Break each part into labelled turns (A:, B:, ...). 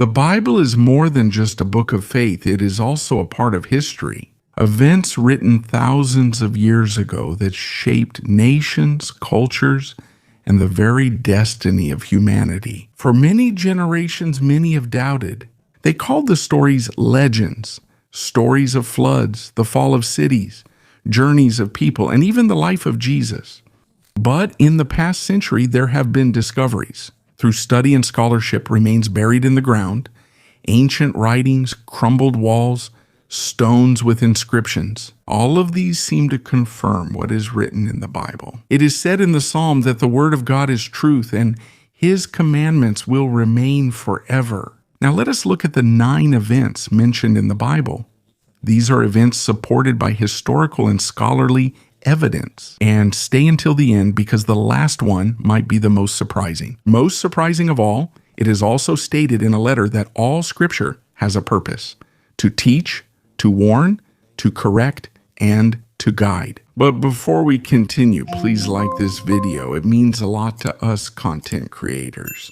A: The Bible is more than just a book of faith, it is also a part of history. Events written thousands of years ago that shaped nations, cultures, and the very destiny of humanity. For many generations, many have doubted. They called the stories legends, stories of floods, the fall of cities, journeys of people, and even the life of Jesus. But in the past century, there have been discoveries. Through study and scholarship, remains buried in the ground, ancient writings, crumbled walls, stones with inscriptions. All of these seem to confirm what is written in the Bible. It is said in the Psalm that the Word of God is truth and His commandments will remain forever. Now let us look at the 9 events mentioned in the Bible. These are events supported by historical and scholarly evidence. And stay until the end because the last one might be the most surprising. Most surprising of all, it is also stated in a letter that all Scripture has a purpose: to teach, to warn, to correct, and to guide. But before we continue, please like this video. It means a lot to us content creators.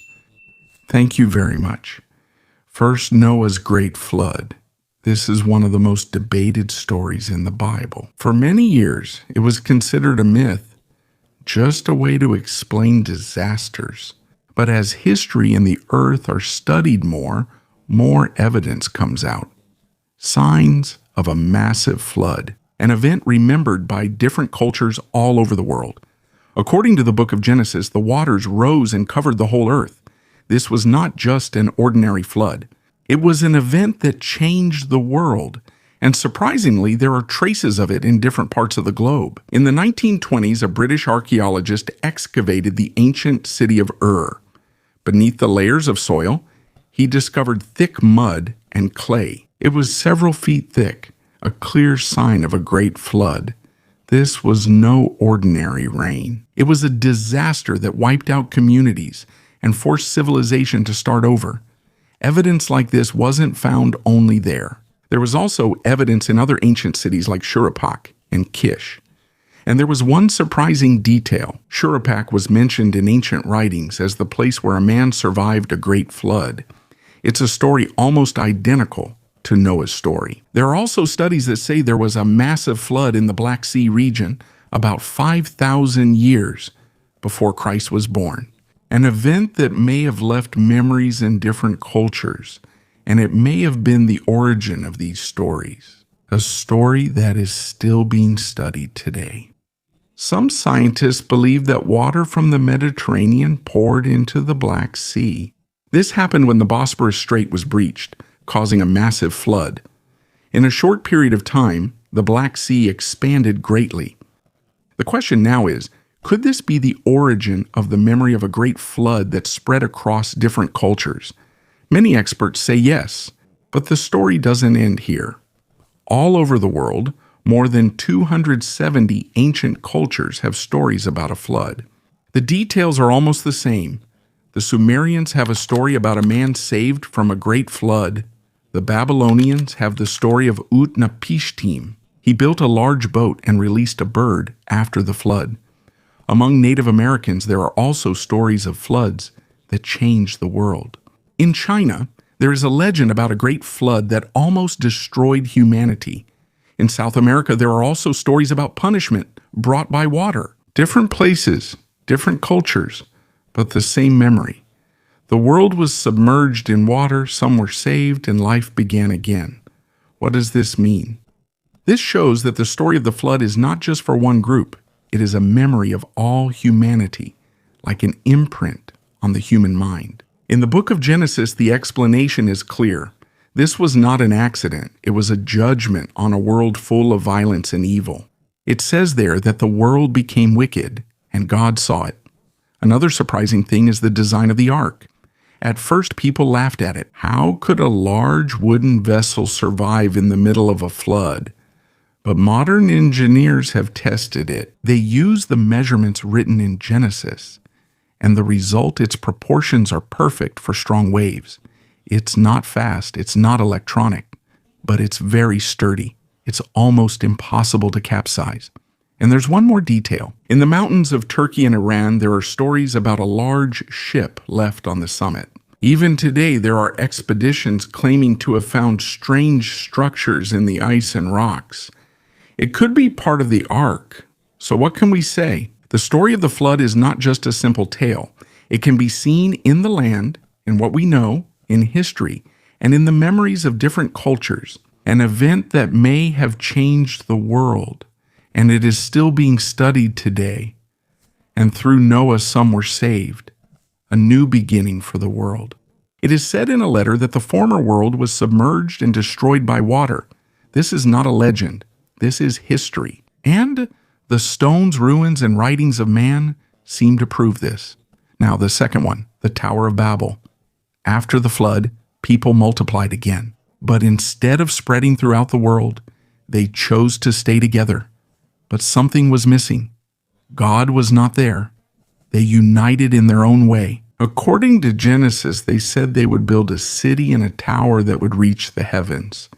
A: Thank you very much. First, Noah's great flood. This is one of the most debated stories in the Bible. For many years, it was considered a myth, just a way to explain disasters. But as history and the earth are studied more evidence comes out. Signs of a massive flood, an event remembered by different cultures all over the world. According to the book of Genesis, the waters rose and covered the whole earth. This was not just an ordinary flood. It was an event that changed the world, and surprisingly, there are traces of it in different parts of the globe. In the 1920s, a British archaeologist excavated the ancient city of Ur. Beneath the layers of soil, he discovered thick mud and clay. It was several feet thick, a clear sign of a great flood. This was no ordinary rain. It was a disaster that wiped out communities and forced civilization to start over. Evidence like this wasn't found only there. There was also evidence in other ancient cities like Shuruppak and Kish. And there was one surprising detail. Shuruppak was mentioned in ancient writings as the place where a man survived a great flood. It's a story almost identical to Noah's story. There are also studies that say there was a massive flood in the Black Sea region about 5,000 years before Christ was born. An event that may have left memories in different cultures, and it may have been the origin of these stories. A story that is still being studied today. Some scientists believe that water from the Mediterranean poured into the Black Sea. This happened when the Bosporus Strait was breached, causing a massive flood. In a short period of time, the Black Sea expanded greatly. The question now is, could this be the origin of the memory of a great flood that spread across different cultures? Many experts say yes, but the story doesn't end here. All over the world, more than 270 ancient cultures have stories about a flood. The details are almost the same. The Sumerians have a story about a man saved from a great flood. The Babylonians have the story of Utnapishtim. He built a large boat and released a bird after the flood. Among Native Americans, there are also stories of floods that changed the world. In China, there is a legend about a great flood that almost destroyed humanity. In South America, there are also stories about punishment brought by water. Different places, different cultures, but the same memory. The world was submerged in water, some were saved, and life began again. What does this mean? This shows that the story of the flood is not just for one group. It is a memory of all humanity, like an imprint on the human mind. In the book of Genesis, the explanation is clear. This was not an accident. It was a judgment on a world full of violence and evil. It says there that the world became wicked, and God saw it. Another surprising thing is the design of the ark. At first, people laughed at it. How could a large wooden vessel survive in the middle of a flood? But modern engineers have tested it. They use the measurements written in Genesis, and the result, its proportions are perfect for strong waves. It's not fast, it's not electronic, but it's very sturdy. It's almost impossible to capsize. And there's one more detail. In the mountains of Turkey and Iran, there are stories about a large ship left on the summit. Even today, there are expeditions claiming to have found strange structures in the ice and rocks. It could be part of the ark. So what can we say? The story of the flood is not just a simple tale. It can be seen in the land, in what we know, in history, and in the memories of different cultures. An event that may have changed the world, and it is still being studied today. And through Noah, some were saved. A new beginning for the world. It is said in a letter that the former world was submerged and destroyed by water. This is not a legend. This is history. And the stones, ruins, and writings of man seem to prove this. Now, the second one, the Tower of Babel. After the flood, people multiplied again. But instead of spreading throughout the world, they chose to stay together. But something was missing. God was not there. They united in their own way. According to Genesis, they said they would build a city and a tower that would reach the heavens.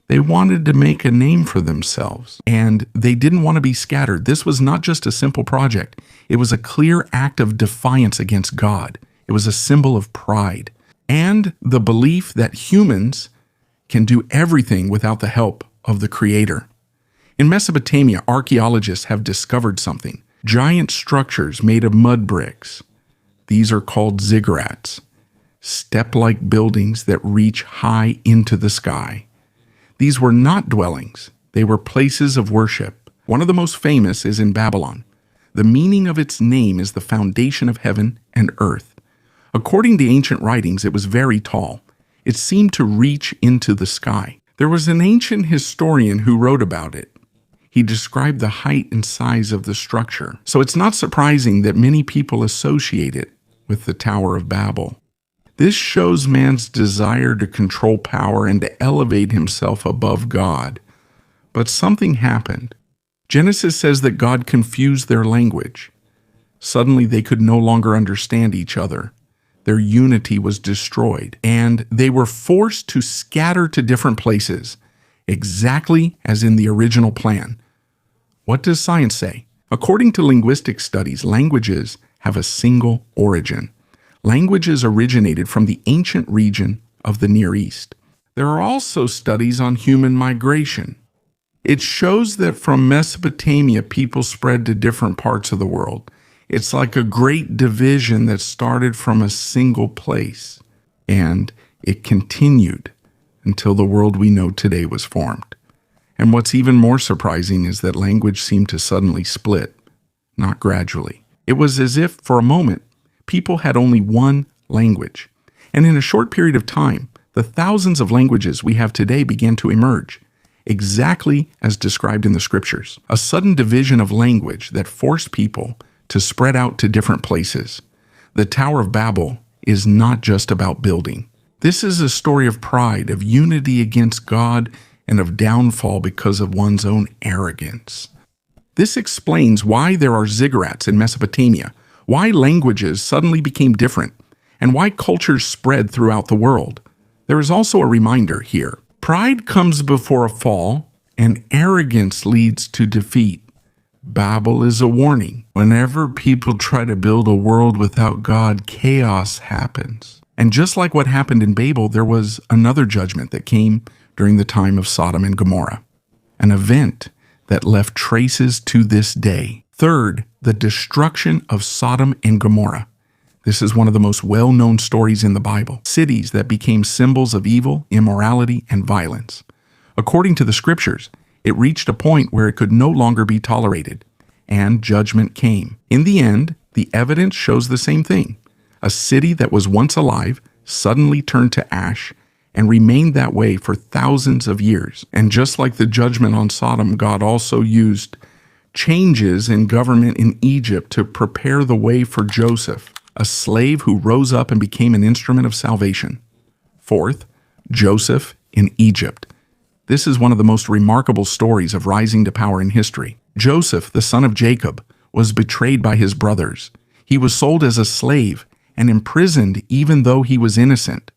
A: They wanted to make a name for themselves, and they didn't want to be scattered. This was not just a simple project. It was a clear act of defiance against God. It was a symbol of pride and the belief that humans can do everything without the help of the Creator. In Mesopotamia, archaeologists have discovered something. Giant structures made of mud bricks. These are called ziggurats, step-like buildings that reach high into the sky. These were not dwellings. They were places of worship. One of the most famous is in Babylon. The meaning of its name is the foundation of heaven and earth. According to ancient writings, it was very tall. It seemed to reach into the sky. There was an ancient historian who wrote about it. He described the height and size of the structure. So it's not surprising that many people associate it with the Tower of Babel. This shows man's desire to control power and to elevate himself above God. But something happened. Genesis says that God confused their language. Suddenly they could no longer understand each other. Their unity was destroyed, and they were forced to scatter to different places, exactly as in the original plan. What does science say? According to linguistic studies, languages have a single origin. Languages originated from the ancient region of the Near East. There are also studies on human migration. It shows that from Mesopotamia, people spread to different parts of the world. It's like a great division that started from a single place, and it continued until the world we know today was formed. And what's even more surprising is that language seemed to suddenly split, not gradually. It was as if, for a moment, people had only one language. And in a short period of time, the thousands of languages we have today began to emerge, exactly as described in the scriptures. A sudden division of language that forced people to spread out to different places. The Tower of Babel is not just about building. This is a story of pride, of unity against God, and of downfall because of one's own arrogance. This explains why there are ziggurats in Mesopotamia, why languages suddenly became different, and why cultures spread throughout the world. There is also a reminder here. Pride comes before a fall, and arrogance leads to defeat. Babel is a warning. Whenever people try to build a world without God, chaos happens. And just like what happened in Babel, there was another judgment that came during the time of Sodom and Gomorrah, an event that left traces to this day. Third, the destruction of Sodom and Gomorrah. This is one of the most well-known stories in the Bible. Cities that became symbols of evil, immorality, and violence. According to the scriptures, it reached a point where it could no longer be tolerated, and judgment came. In the end, the evidence shows the same thing. A city that was once alive suddenly turned to ash and remained that way for thousands of years. And just like the judgment on Sodom, God also used changes in government in Egypt to prepare the way for Joseph, a slave who rose up and became an instrument of salvation. Fourth, Joseph in Egypt. This is one of the most remarkable stories of rising to power in history. Joseph, the son of Jacob, was betrayed by his brothers. He was sold as a slave and imprisoned even though he was innocent.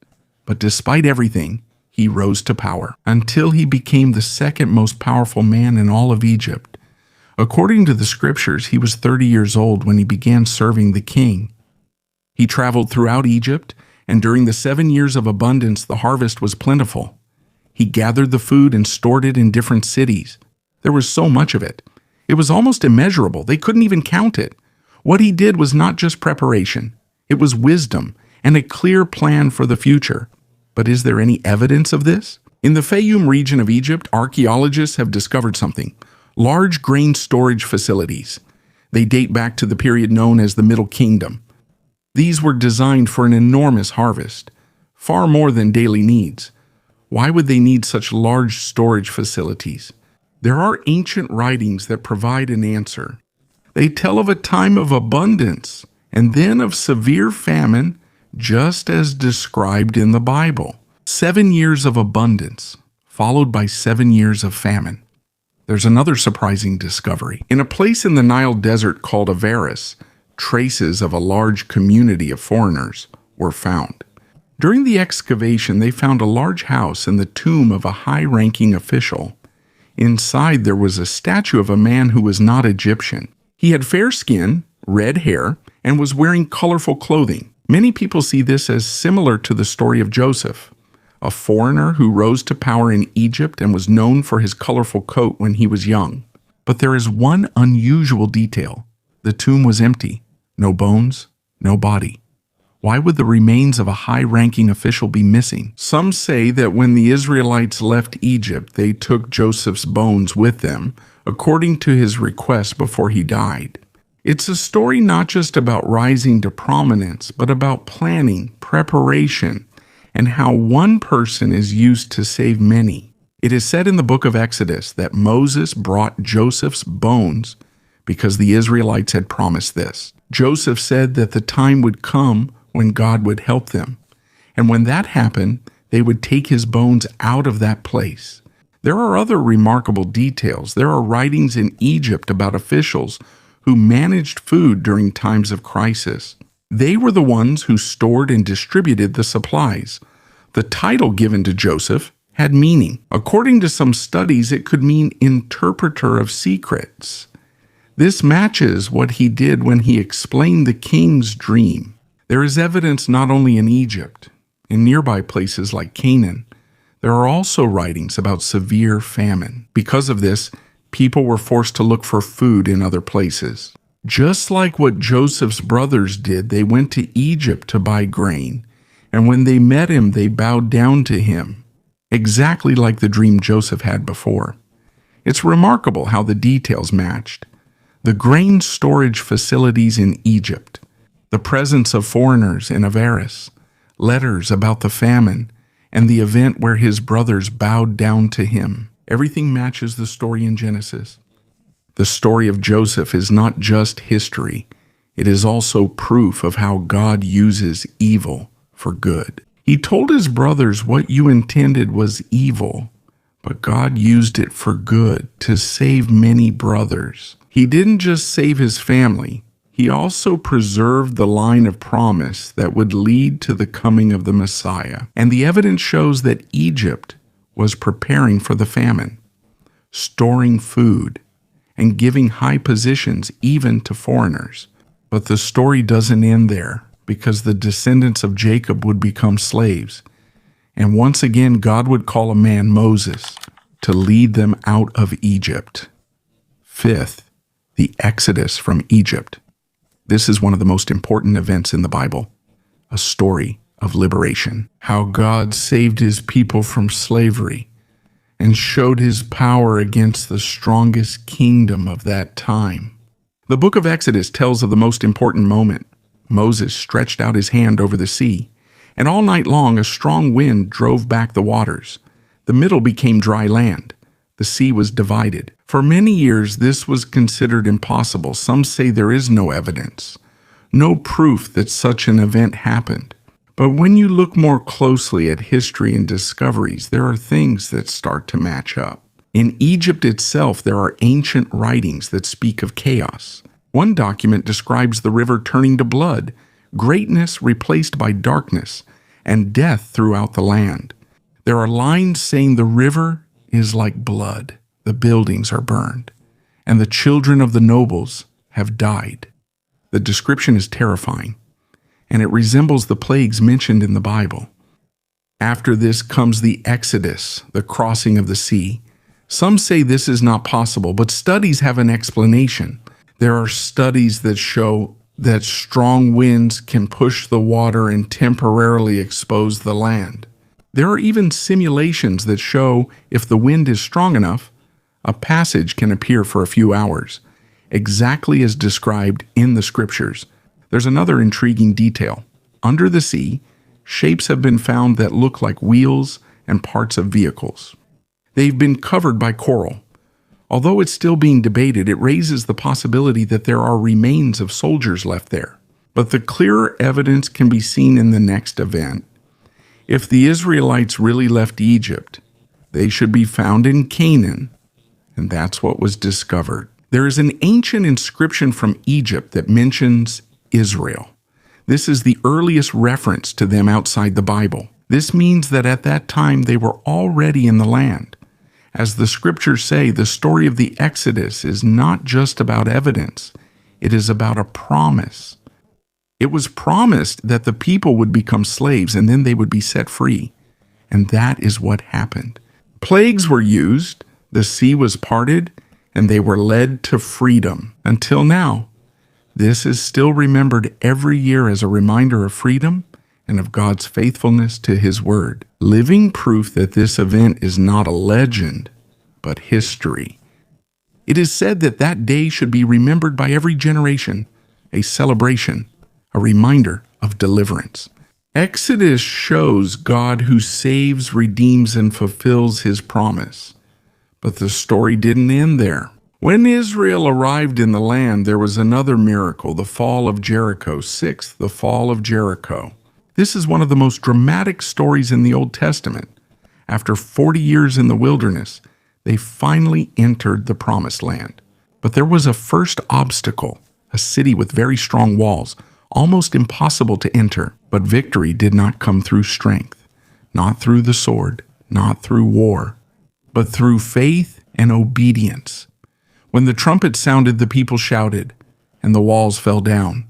A: But despite everything, he rose to power until he became the second most powerful man in all of Egypt. According to the scriptures, he was 30 years old when he began serving the king. He traveled throughout Egypt And during the 7 years of abundance, the harvest was plentiful. He gathered the food and stored it in different cities. There was so much of it. It was almost immeasurable. They couldn't even count it. What he did was not just preparation. It was wisdom and a clear plan for the future. But is there any evidence of this? In the Fayum region of Egypt, archaeologists have discovered something: large grain storage facilities. They date back to the period known as the Middle Kingdom. These were designed for an enormous harvest, far more than daily needs. Why would they need such large storage facilities? There are ancient writings that provide an answer. They tell of a time of abundance and then of severe famine, just as described in the Bible. 7 years of abundance, followed by 7 years of famine. There's another surprising discovery. In a place in the Nile desert called Avaris, traces of a large community of foreigners were found. During the excavation, they found a large house and the tomb of a high-ranking official. Inside, there was a statue of a man who was not Egyptian. He had fair skin, red hair, and was wearing colorful clothing. Many people see this as similar to the story of Joseph, a foreigner who rose to power in Egypt and was known for his colorful coat when he was young. But there is one unusual detail. The tomb was empty. No bones, no body. Why would the remains of a high-ranking official be missing? Some say that when the Israelites left Egypt, they took Joseph's bones with them, according to his request before he died. It's a story not just about rising to prominence, but about planning, preparation, and how one person is used to save many. It is said in the book of Exodus that Moses brought Joseph's bones because the Israelites had promised this. Joseph said that the time would come when God would help them. And when that happened, they would take his bones out of that place. There are other remarkable details. There are writings in Egypt about officials who managed food during times of crisis. They were the ones who stored and distributed the supplies. The title given to Joseph had meaning. According to some studies, it could mean interpreter of secrets. This matches what he did when he explained the king's dream. There is evidence not only in Egypt, in nearby places like Canaan. There are also writings about severe famine. Because of this, people were forced to look for food in other places. Just like what Joseph's brothers did, they went to Egypt to buy grain, and when they met him, they bowed down to him, exactly like the dream Joseph had before. It's remarkable how the details matched. The grain storage facilities in Egypt, the presence of foreigners in Avaris, letters about the famine, and the event where his brothers bowed down to him. Everything matches the story in Genesis. The story of Joseph is not just history. It is also proof of how God uses evil for good. He told his brothers what you intended was evil, but God used it for good to save many brothers. He didn't just save his family. He also preserved the line of promise that would lead to the coming of the Messiah. And the evidence shows that Egypt was preparing for the famine, storing food, and giving high positions even to foreigners. But the story doesn't end there, because the descendants of Jacob would become slaves. And once again, God would call a man, Moses, to lead them out of Egypt. Fifth, the Exodus from Egypt. This is one of the most important events in the Bible, a story of liberation. How God saved his people from slavery and showed his power against the strongest kingdom of that time. The book of Exodus tells of the most important moment. Moses stretched out his hand over the sea, and all night long a strong wind drove back the waters. The middle became dry land. The sea was divided. For many years, this was considered impossible. Some say there is no evidence, no proof that such an event happened. But when you look more closely at history and discoveries, there are things that start to match up. In Egypt itself, there are ancient writings that speak of chaos. One document describes the river turning to blood, greatness replaced by darkness, and death throughout the land. There are lines saying the river is like blood, the buildings are burned, and the children of the nobles have died. The description is terrifying. and it resembles the plagues mentioned in the Bible. After this comes the Exodus, the crossing of the sea. Some say this is not possible, but studies have an explanation. There are studies that show that strong winds can push the water and temporarily expose the land. There are even simulations that show if the wind is strong enough, a passage can appear for a few hours, exactly as described in the scriptures. There's another intriguing detail. Under the sea, shapes have been found that look like wheels and parts of vehicles. They've been covered by coral. Although it's still being debated, it raises the possibility that there are remains of soldiers left there. But the clearer evidence can be seen in the next event. If the Israelites really left Egypt, they should be found in Canaan, and that's what was discovered. There is an ancient inscription from Egypt that mentions Israel. This is the earliest reference to them outside the Bible. This means that at that time they were already in the land. As the scriptures say, the story of the Exodus is not just about evidence. It is about a promise. It was promised that the people would become slaves and then they would be set free. And that is what happened. Plagues were used, the sea was parted, and they were led to freedom. Until now, this is still remembered every year as a reminder of freedom and of God's faithfulness to His Word. Living proof that this event is not a legend, but history. It is said that that day should be remembered by every generation, a celebration, a reminder of deliverance. Exodus shows God who saves, redeems, and fulfills His promise. But the story didn't end there. When Israel arrived in the land, there was another miracle, the fall of Jericho. 6, the fall of Jericho. This is one of the most dramatic stories in the Old Testament. After 40 years in the wilderness, they finally entered the Promised Land. But there was a first obstacle, a city with very strong walls, almost impossible to enter. But victory did not come through strength, not through the sword, not through war, but through faith and obedience. When the trumpet sounded, the people shouted, and the walls fell down.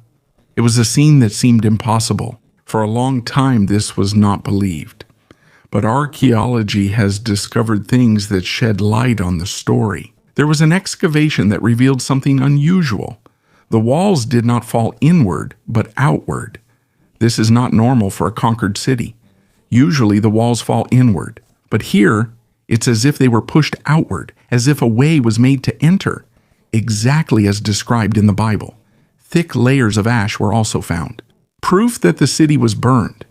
A: It was a scene that seemed impossible. For a long time, this was not believed. But archaeology has discovered things that shed light on the story. There was an excavation that revealed something unusual. The walls did not fall inward, but outward. This is not normal for a conquered city. Usually the walls fall inward, but here it's as if they were pushed outward, as if a way was made to enter, exactly as described in the Bible. Thick layers of ash were also found. Proof that the city was burned,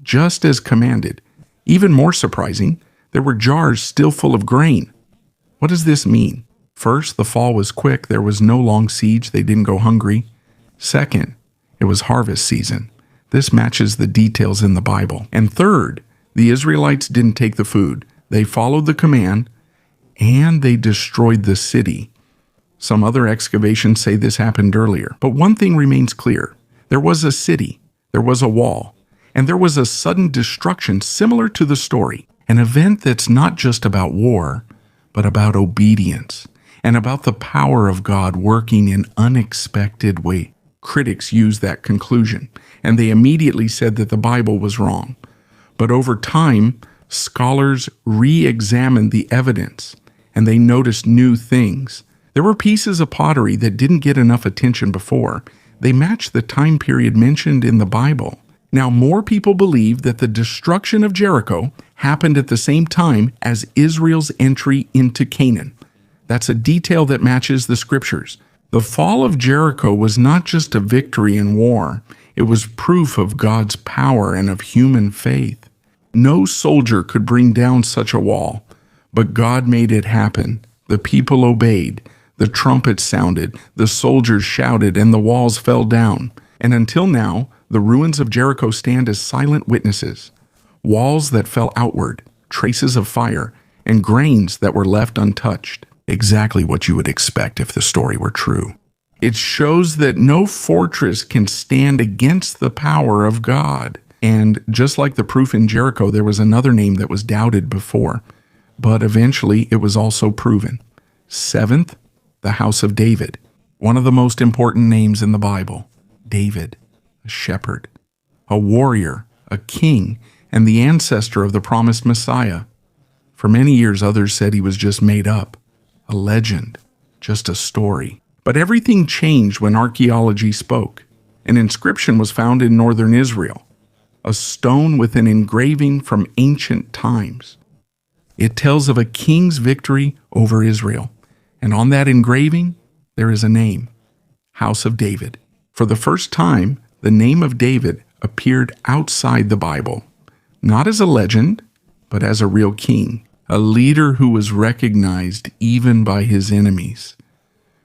A: just as commanded. Even more surprising, there were jars still full of grain. What does this mean? First, the fall was quick. There was no long siege. They didn't go hungry. Second, it was harvest season. This matches the details in the Bible. And third, the Israelites didn't take the food. They followed the command, and they destroyed the city. Some other excavations say this happened earlier. But one thing remains clear. There was a city, there was a wall, and there was a sudden destruction similar to the story. An event that's not just about war, but about obedience, and about the power of God working in unexpected ways. Critics used that conclusion, and they immediately said that the Bible was wrong. But over time, scholars re-examined the evidence, and they noticed new things. There were pieces of pottery that didn't get enough attention before. They matched the time period mentioned in the Bible. Now, more people believe that the destruction of Jericho happened at the same time as Israel's entry into Canaan. That's a detail that matches the scriptures. The fall of Jericho was not just a victory in war. It was proof of God's power and of human faith. No soldier could bring down such a wall, but God made it happen. The people obeyed. The trumpets sounded, the soldiers shouted, and the walls fell down. And until now, the ruins of Jericho stand as silent witnesses. Walls that fell outward, traces of fire, and grains that were left untouched. Exactly what you would expect if the story were true. It shows that no fortress can stand against the power of God. And just like the proof in Jericho, there was another name that was doubted before, but eventually it was also proven. 7th, the house of David, one of the most important names in the Bible. David, a shepherd. a warrior, a king, and the ancestor of the promised Messiah. For many years, others said he was just made up, a legend, just a story. But everything changed when archaeology spoke. An inscription was found in northern Israel, a stone with an engraving from ancient times. It tells of a king's victory over Israel, and on that engraving, there is a name, House of David. For the first time, the name of David appeared outside the Bible, not as a legend, but as a real king, a leader who was recognized even by his enemies.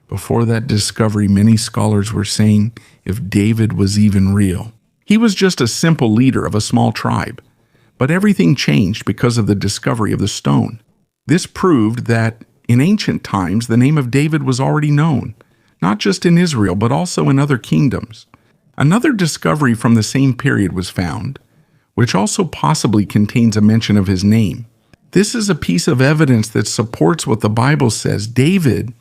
A: Before that discovery, many scholars were saying if David was even real. He was just a simple leader of a small tribe, but everything changed because of the discovery of the stone. This proved that in ancient times, the name of David was already known, not just in Israel, but also in other kingdoms. Another discovery from the same period was found, which also possibly contains a mention of his name. This is a piece of evidence that supports what the Bible says. David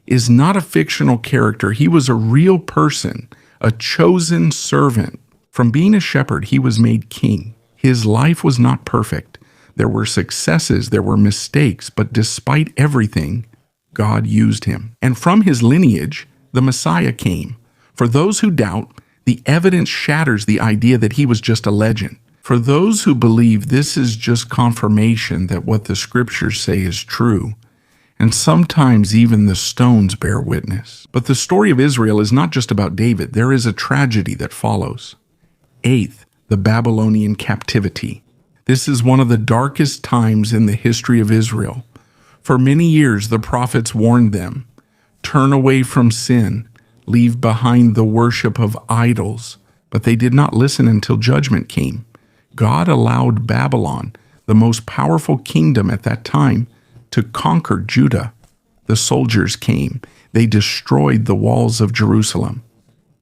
A: is not a fictional character. He was a real person, a chosen servant. From being a shepherd, he was made king. His life was not perfect. There were successes, there were mistakes, but despite everything, God used him. And from his lineage, the Messiah came. For those who doubt, the evidence shatters the idea that he was just a legend. For those who believe, this is just confirmation that what the scriptures say is true. And sometimes even the stones bear witness. But the story of Israel is not just about David. There is a tragedy that follows. Eighth, the Babylonian captivity. This is one of the darkest times in the history of Israel. For many years, the prophets warned them, turn away from sin, leave behind the worship of idols. But they did not listen until judgment came. God allowed Babylon, the most powerful kingdom at that time, to conquer Judah. The soldiers came. They destroyed the walls of Jerusalem.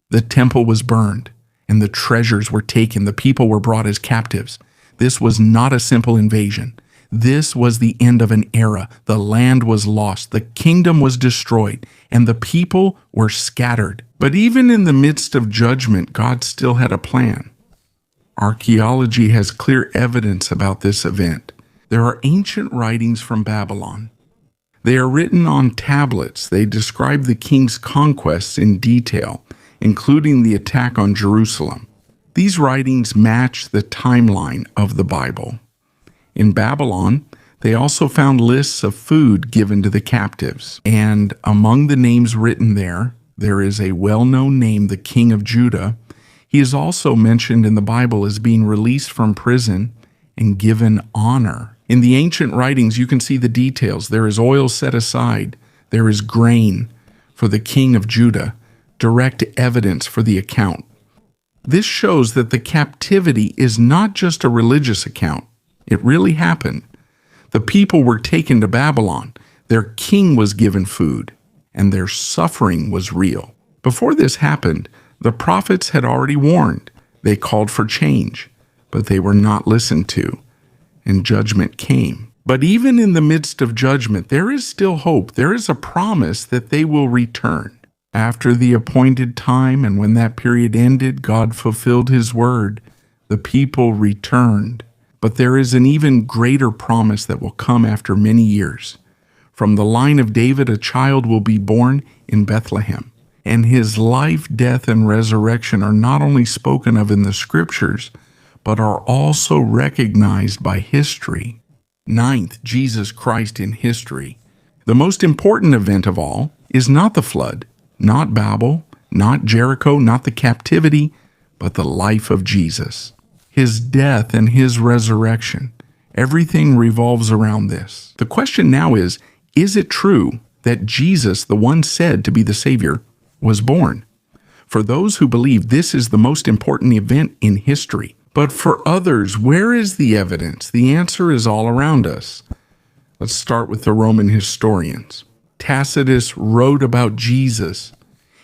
A: The temple was burned, and the treasures were taken. The people were brought as captives. This was not a simple invasion. This was the end of an era. The land was lost. The kingdom was destroyed, and the people were scattered. But even in the midst of judgment, God still had a plan. Archaeology has clear evidence about this event. There are ancient writings from Babylon. They are written on tablets. They describe the king's conquests in detail, including the attack on Jerusalem. These writings match the timeline of the Bible. In Babylon, they also found lists of food given to the captives. And among the names written there is a well-known name, the king of Judah. He is also mentioned in the Bible as being released from prison and given honor. In the ancient writings, you can see the details. There is oil set aside. There is grain for the king of Judah, direct evidence for the account. This shows that the captivity is not just a religious account. It really happened. The people were taken to Babylon. Their king was given food, and their suffering was real. Before this happened, the prophets had already warned. They called for change, but they were not listened to, and judgment came. But even in the midst of judgment, there is still hope. There is a promise that they will return. After the appointed time, and when that period ended, God fulfilled his word. The people returned. But there is an even greater promise that will come after many years. From the line of David, a child will be born in Bethlehem. And his life, death, and resurrection are not only spoken of in the scriptures, but are also recognized by history. Ninth, Jesus Christ in history. The most important event of all is not the flood, not Babel, not Jericho, not the captivity, but the life of Jesus. His death and his resurrection. Everything revolves around this. The question now is it true that Jesus, the one said to be the Savior, was born? For those who believe, this is the most important event in history. But for others, where is the evidence? The answer is all around us. Let's start with the Roman historians. Tacitus wrote about Jesus.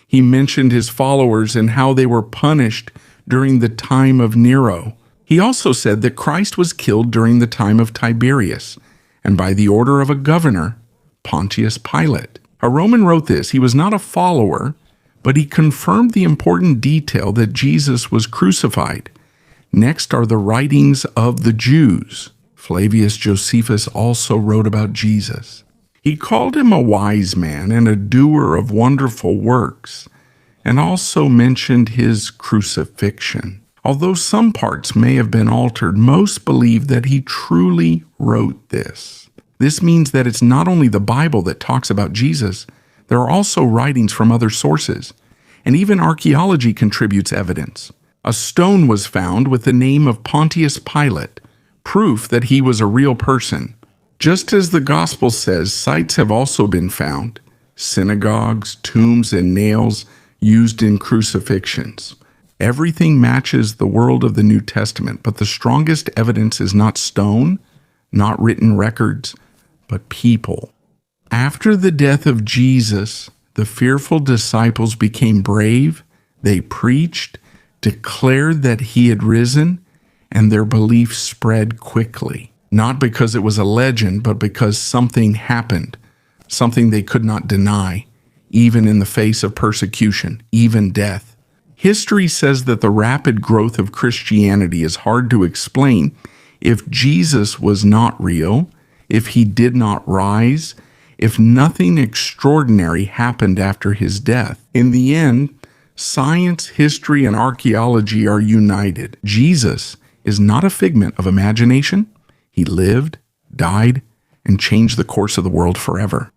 A: He mentioned his followers and how they were punished during the time of Nero. He also said that Christ was killed during the time of Tiberius, and by the order of a governor, Pontius Pilate. A Roman wrote this. He was not a follower, but he confirmed the important detail that Jesus was crucified. Next are the writings of the Jews. Flavius Josephus also wrote about Jesus. He called him a wise man and a doer of wonderful works, and also mentioned his crucifixion. Although some parts may have been altered, most believe that he truly wrote this. This means that it's not only the Bible that talks about Jesus, there are also writings from other sources, and even archaeology contributes evidence. A stone was found with the name of Pontius Pilate, proof that he was a real person. Just as the Gospel says, sites have also been found: synagogues, tombs, and nails used in crucifixions. Everything matches the world of the New Testament, but the strongest evidence is not stone, not written records, but people. After the death of Jesus, the fearful disciples became brave. They preached, declared that he had risen, and their belief spread quickly. Not because it was a legend, but because something happened, something they could not deny, even in the face of persecution, even death. History says that the rapid growth of Christianity is hard to explain if Jesus was not real, if he did not rise, if nothing extraordinary happened after his death. In the end, science, history, and archaeology are united. Jesus is not a figment of imagination. He lived, died, and changed the course of the world forever.